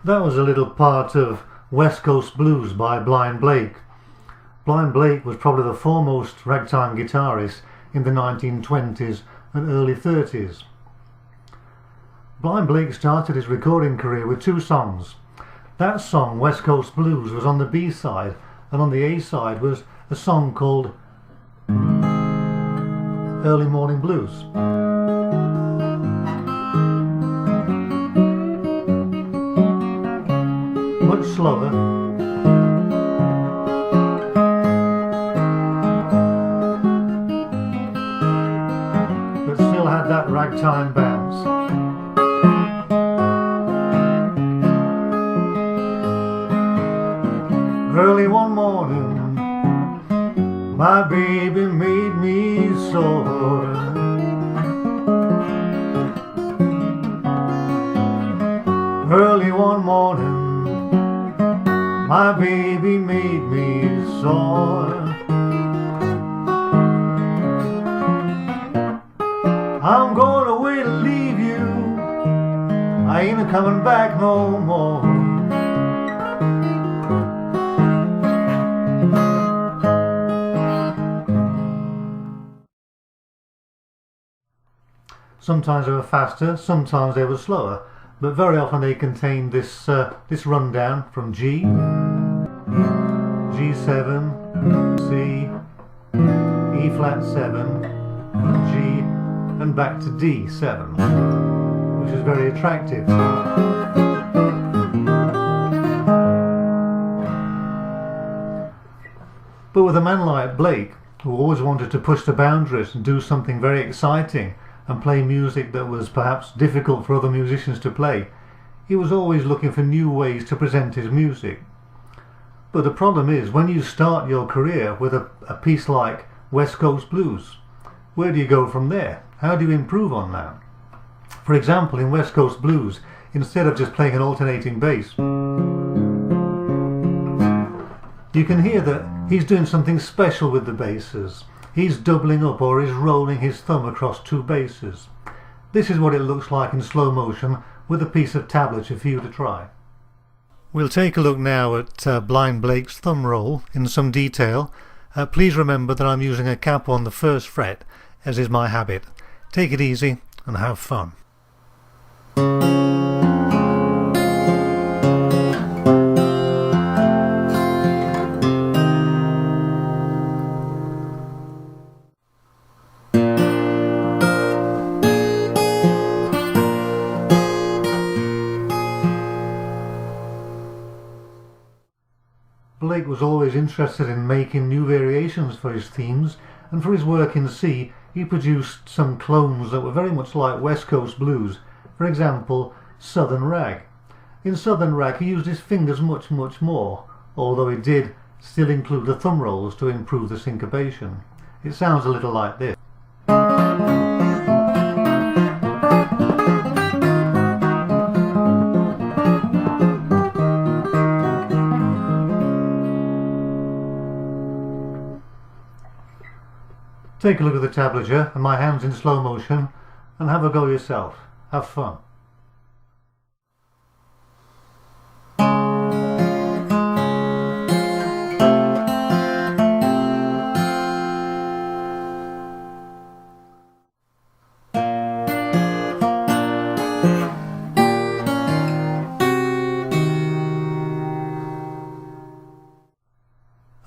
That was a little part of West Coast Blues by Blind Blake. Blind Blake was probably the foremost ragtime guitarist in the 1920s and early 30s. Blind Blake started his recording career with two songs. That song, West Coast Blues, was on the B side, and on the A side was a song called Early Morning Blues. Much slower, but still had that ragtime bounce. Early one morning, my baby made me sore. Early one morning, my baby made me sore. I'm going away to leave you, I ain't coming back no more. Sometimes they were faster, sometimes they were slower, but very often they contained this rundown from G, G7, C, E flat 7, G, and back to D7, which is very attractive. But with a man like Blake, who always wanted to push the boundaries and do something very exciting, and play music that was perhaps difficult for other musicians to play, he was always looking for new ways to present his music. But the problem is, when you start your career with a piece like West Coast Blues, where do you go from there? How do you improve on that? For example, in West Coast Blues, instead of just playing an alternating bass, you can hear that he's doing something special with the basses. He's doubling up, or he's rolling his thumb across two basses. This is what it looks like in slow motion with a piece of tablature for you to try. We'll take a look now at Blind Blake's thumb roll in some detail. Please remember that I'm using a cap on the first fret, as is my habit. Take it easy and have fun. Blake was always interested in making new variations for his themes, and for his work in C, he produced some clones that were very much like West Coast Blues. For example, Southern Rag. In Southern Rag he used his fingers much more, although he did still include the thumb rolls to improve the syncopation. It sounds a little like this. Take a look at the tablature and my hands in slow motion and have a go yourself. Have fun.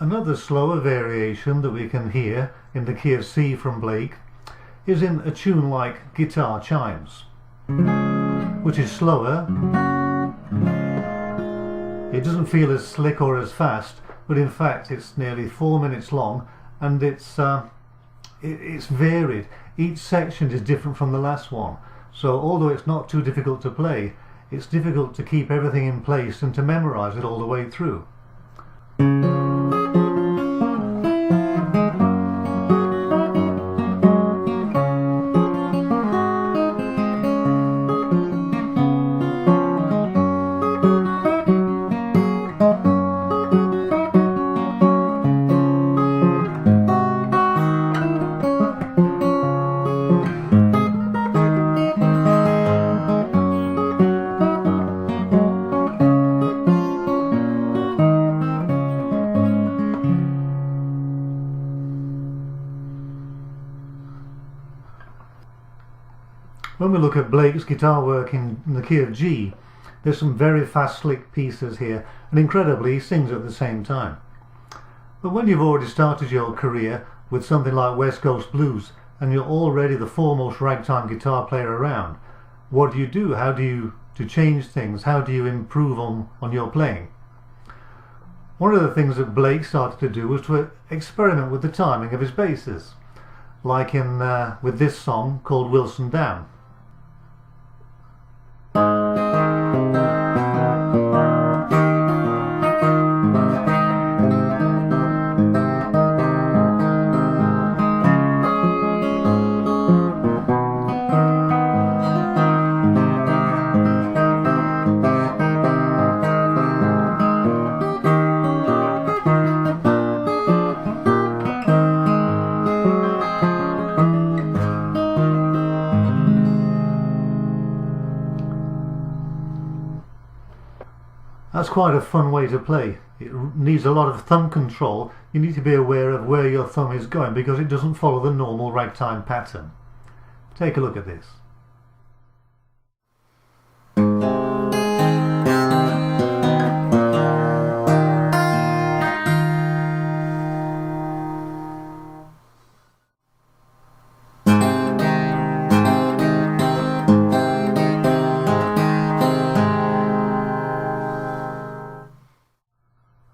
Another slower variation that we can hear in the key of C from Blake is in a tune like Guitar Chimes, which is slower. It doesn't feel as slick or as fast, but in fact it's nearly 4 minutes long, and it's it's varied. Each section is different from the last one. So although it's not too difficult to play, it's difficult to keep everything in place and to memorize it all the way through. When we look at Blake's guitar work in the key of G, there's some very fast, slick pieces here, and incredibly he sings at the same time. But when you've already started your career with something like West Coast Blues, and you're already the foremost ragtime guitar player around, what do? How do you change things? How do you improve on your playing? One of the things that Blake started to do was to experiment with the timing of his basses, like with this song called Wilson Down. That's quite a fun way to play. It needs a lot of thumb control. You need to be aware of where your thumb is going because it doesn't follow the normal ragtime pattern. Take a look at this.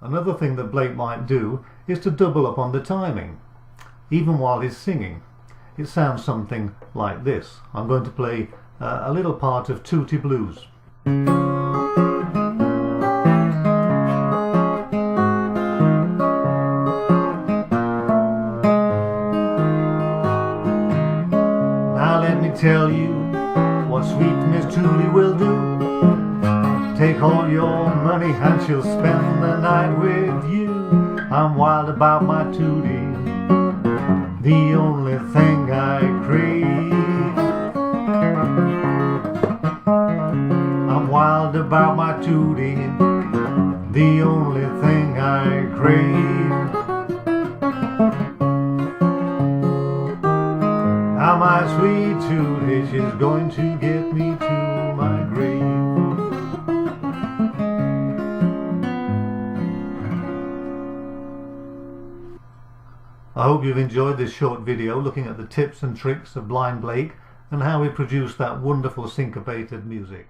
Another thing that Blake might do is to double up on the timing, even while he's singing. It sounds something like this. I'm going to play a little part of Tootie Blues. Now let me tell you what sweet Miss Tootie will do. Take all your money and she'll spend the night with you. I'm wild about my Tootie, the only thing I crave. I'm wild about my Tootie, the only thing I crave. Now my sweet Tootie, she's going to get me to my grave. I hope you've enjoyed this short video looking at the tips and tricks of Blind Blake and how he produced that wonderful syncopated music.